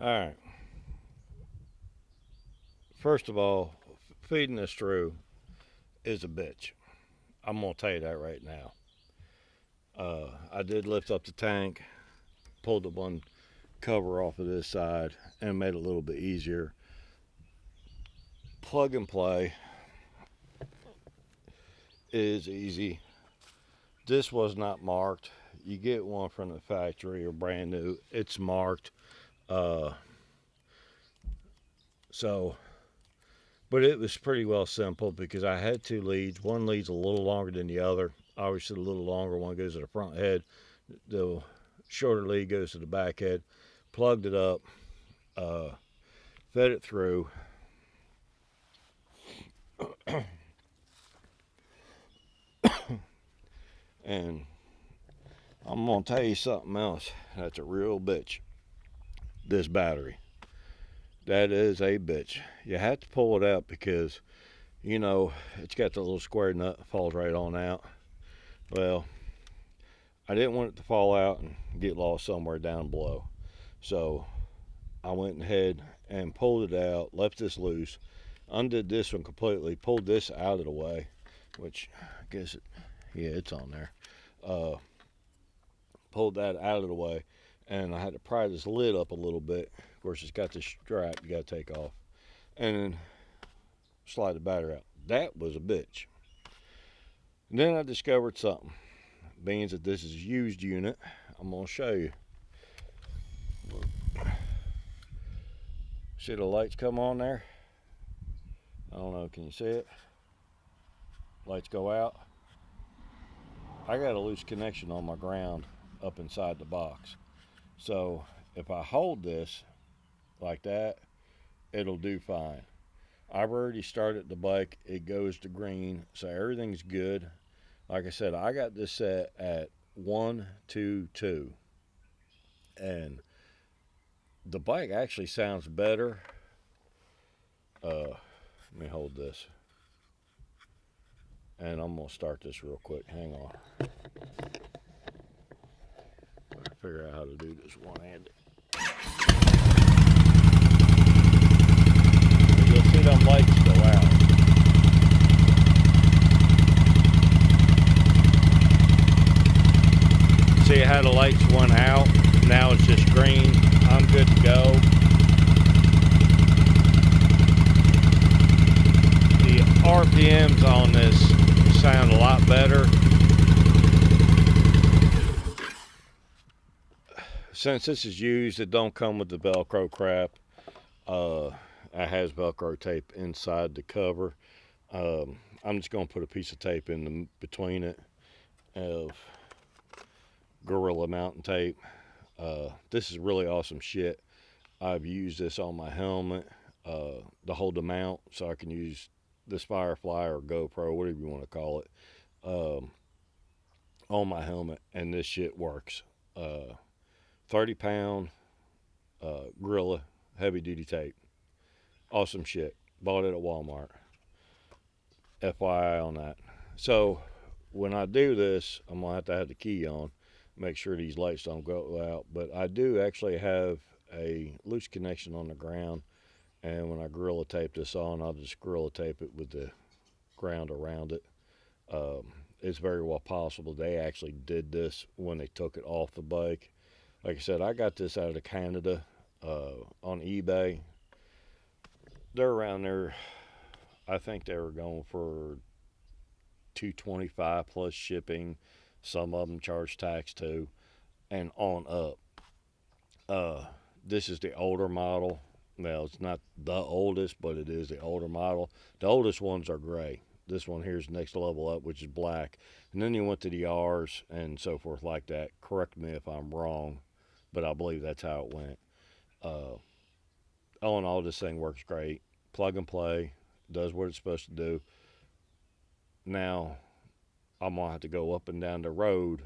All right. First of all, feeding this through is a bitch. I'm gonna tell you that right now. I did lift up the tank, pulled the one cover off of this side, and made it a little bit easier. Plug and play is easy. This was not marked. You get one from the factory or brand new. It's marked. Uh, so, but it was pretty well simple because I had two leads. One lead's a little longer than the other. Obviously, the little longer one goes to the front head. The shorter lead goes to the back head. Plugged it up, uh, fed it through, and I'm gonna tell you something else. That's a real bitch. This battery. That is a bitch. You have to pull it out because it's got the little square nut that falls right on out. Well, I didn't want it to fall out and get lost somewhere down below. So I went ahead and pulled it out, left this loose, undid this one completely, pulled this out of the way, which I guess yeah, it's on there. Uh, Pulled that out of the way, and I had to pry this lid up a little bit. Of course, it's got this strap you got to take off, and then slide the battery out. That was a bitch. And then I discovered something. Being that this is a used unit, I'm gonna show you. See the lights come on there? I don't know, can you see it? Lights go out. I got a loose connection on my ground up inside the box. So if I hold this like that, it'll do fine. I've already started the bike. It goes to green, so everything's good. Like I said, I got this set at 122, and the bike actually sounds better. Let me hold this, and I'm gonna start this real quick. Hang on. Figure out how to do this one-handed. You'll see them lights go out. See how the lights went out? Now it's just green. I'm good to go. The RPMs on this sound a lot better. Since this is used, it don't come with the Velcro crap. It has Velcro tape inside the cover. I'm just gonna put a piece of tape in between it of Gorilla Mountain tape. This is really awesome shit. I've used this on my helmet to hold the mount, so I can use this Firefly or GoPro, whatever you want to call it, um, on my helmet, and this shit works. 30-pound Gorilla heavy duty tape. Awesome shit. Bought it at Walmart. FYI on that. So when I do this, I'm gonna have to have the key on, make sure these lights don't go out. But I do actually have a loose connection on the ground, and when I Gorilla tape this on, I'll just Gorilla tape it with the ground around it. It's very well possible they actually did this when they took it off the bike. Like I said, I got this out of Canada on eBay. They're around there. I think they were going for 225 plus shipping. Some of them charge tax too, and on up. This is the older model. Well, it's not the oldest, but it is the older model. The oldest ones are gray. This one here is next level up, which is black. And then you went to the R's and so forth like that. Correct me if I'm wrong, but I believe that's how it went. Uh, all in all, this thing works great. Plug and play, does what it's supposed to do. Now, I'm gonna have to go up and down the road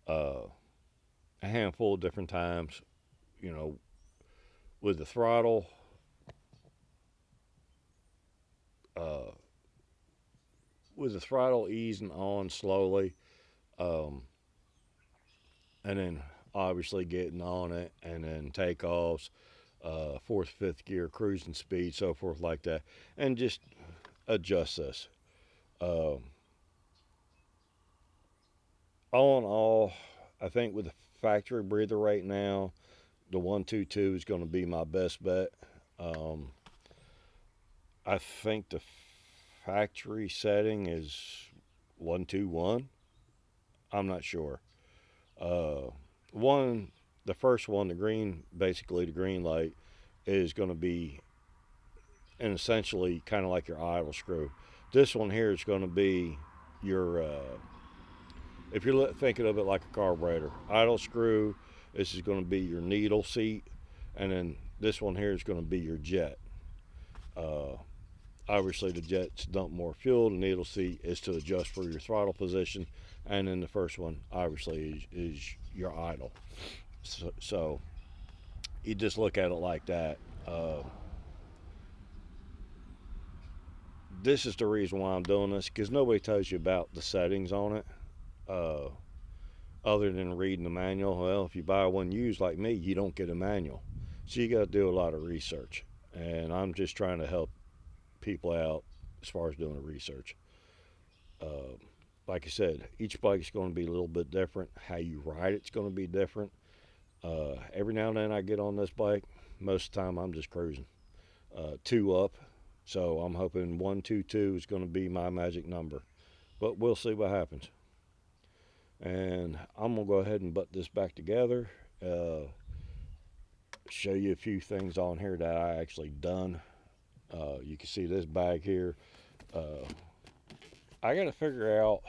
uh, a handful of different times. You know, with the throttle, uh, easing on slowly, um, and then obviously getting on it, and then takeoffs. fourth, fifth gear, cruising speed, so forth like that, and just adjust this. Uh, all in all, I think with the factory breather right now, the 122 is going to be my best bet. Um, I think the factory setting is 121. I'm not sure. Uh, one, the first one, the green, basically the green light, is going to be and essentially kind of like your idle screw. This one here is going to be your, if you're thinking of it like a carburetor, idle screw, this is going to be your needle seat, and then this one here is going to be your jet. Uh, Obviously, the jets dump more fuel, the needle seat is to adjust for your throttle position, and then the first one, obviously, is your idle. So you just look at it like that. This is the reason why I'm doing this, because nobody tells you about the settings on it, uh, other than reading the manual. Well, if you buy one used like me, you don't get a manual, so you got to do a lot of research, and I'm just trying to help people out as far as doing the research. uh, like I said, each bike is going to be a little bit different. How you ride it's going to be different. Every now and then I get on this bike, most of the time I'm just cruising, two up. So I'm hoping 122 is going to be my magic number, but we'll see what happens. And I'm gonna go ahead and butt this back together. Uh, Show you a few things on here that I actually done. You can see this bag here. Uh, I got to figure out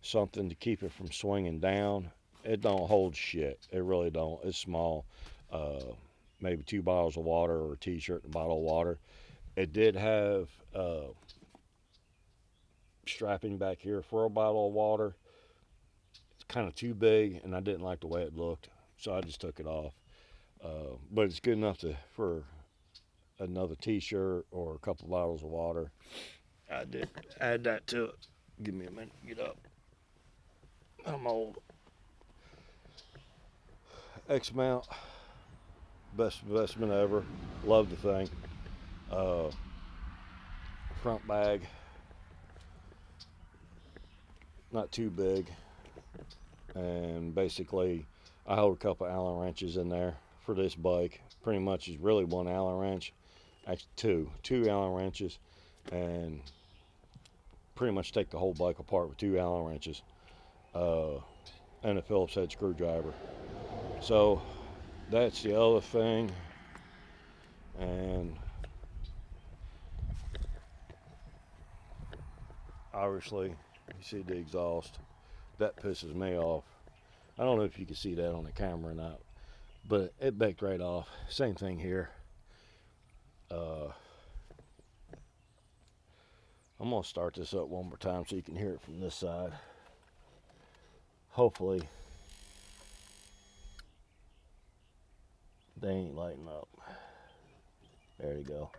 something to keep it from swinging down. It don't hold shit. It really don't. It's small. Uh, Maybe 2 bottles of water or a t-shirt and a bottle of water. It did have strapping back here for a bottle of water. It's kind of too big, and I didn't like the way it looked, so I just took it off. But it's good enough for another t-shirt or a couple bottles of water. I did add that to it. Give me a minute to get up. I'm old. X mount, best investment ever. Love the thing. Uh, Front bag, not too big, and basically I hold a couple Allen wrenches in there for this bike. Pretty much is really one Allen wrench, actually two Allen wrenches, and pretty much take the whole bike apart with two Allen wrenches, uh, and a Phillips head screwdriver. So that's the other thing. And obviously you see the exhaust. That pisses me off. I don't know if you can see that on the camera or not, but it baked right off. Same thing here. uh, I'm gonna start this up one more time so you can hear it from this side. Hopefully they ain't lighting up. There you go.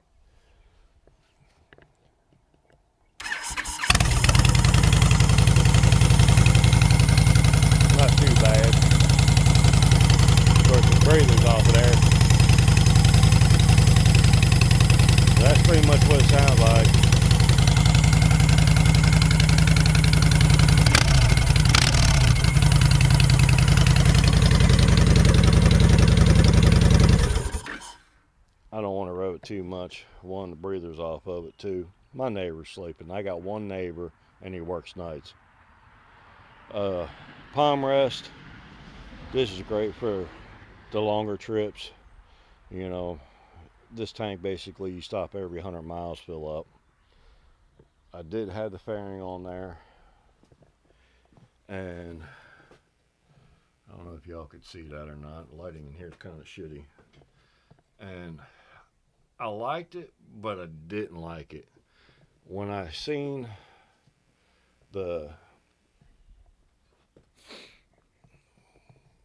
Not too bad. Of course, the breather's off of there. So that's pretty much what it sounds like. I don't want to rev it too much. One, the breather's off of it. Two, my neighbor's sleeping. I got one neighbor and he works nights. Palm rest. This is great for the longer trips. You know, this tank basically you stop every 100 miles, fill up. I did have the fairing on there, and I don't know if y'all could see that or not. The lighting in here is kind of shitty, and I liked it, but I didn't like it. When I seen the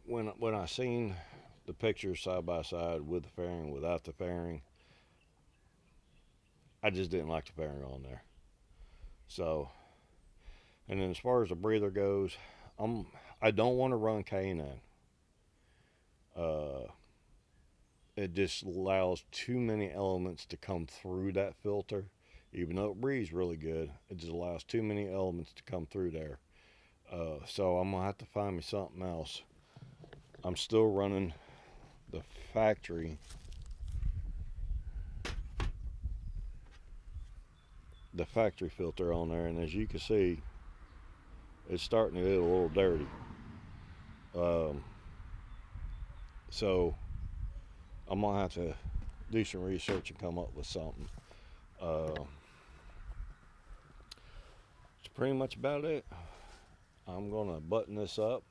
when I seen the pictures side by side with the fairing, without the fairing, I just didn't like the fairing on there. So, and then as far as the breather goes, I don't want to run K9. Uh, it just allows too many elements to come through that filter. Even though it breathes really good, it just allows too many elements to come through there. So I'm gonna have to find me something else. I'm still running the factory, filter on there, and as you can see, it's starting to get a little dirty. Um, so I'm gonna have to do some research and come up with something. Uh, it's pretty much about it. I'm gonna button this up,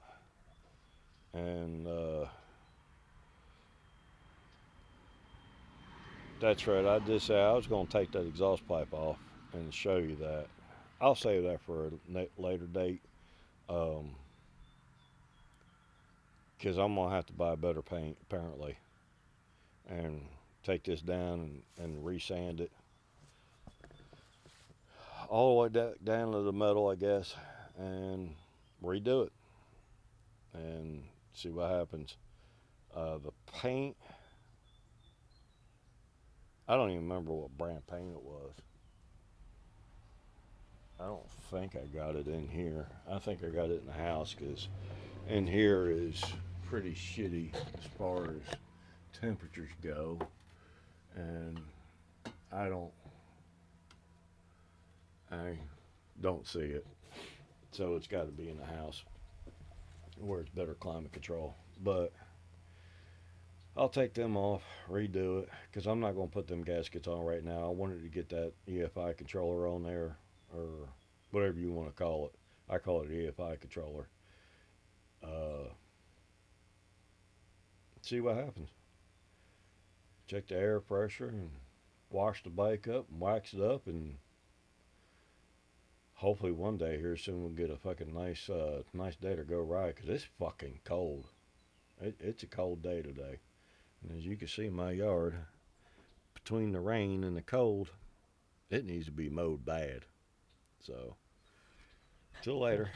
and that's right. I just said I was gonna take that exhaust pipe off and show you that. I'll save that for a later date, because I'm gonna have to buy better paint apparently, and take this down and resand it all the way down to the metal, I guess, and redo it and see what happens. The paint, I don't even remember what brand paint it was. I don't think I got it in here. I think I got it in the house because in here is pretty shitty as far as temperatures go, and I don't, I don't see it. So it's got to be in the house where it's better climate control. But I'll take them off, redo it, because I'm not going to put them gaskets on right now. I wanted to get that EFI controller on there, or whatever you want to call it. I call it EFI controller. Uh, See what happens. Check the air pressure and wash the bike up and wax it up, and hopefully one day here soon we'll get a fucking nice day to go ride, because it's fucking cold. It's a cold day today. And as you can see, my yard, between the rain and the cold, it needs to be mowed bad. So, till later.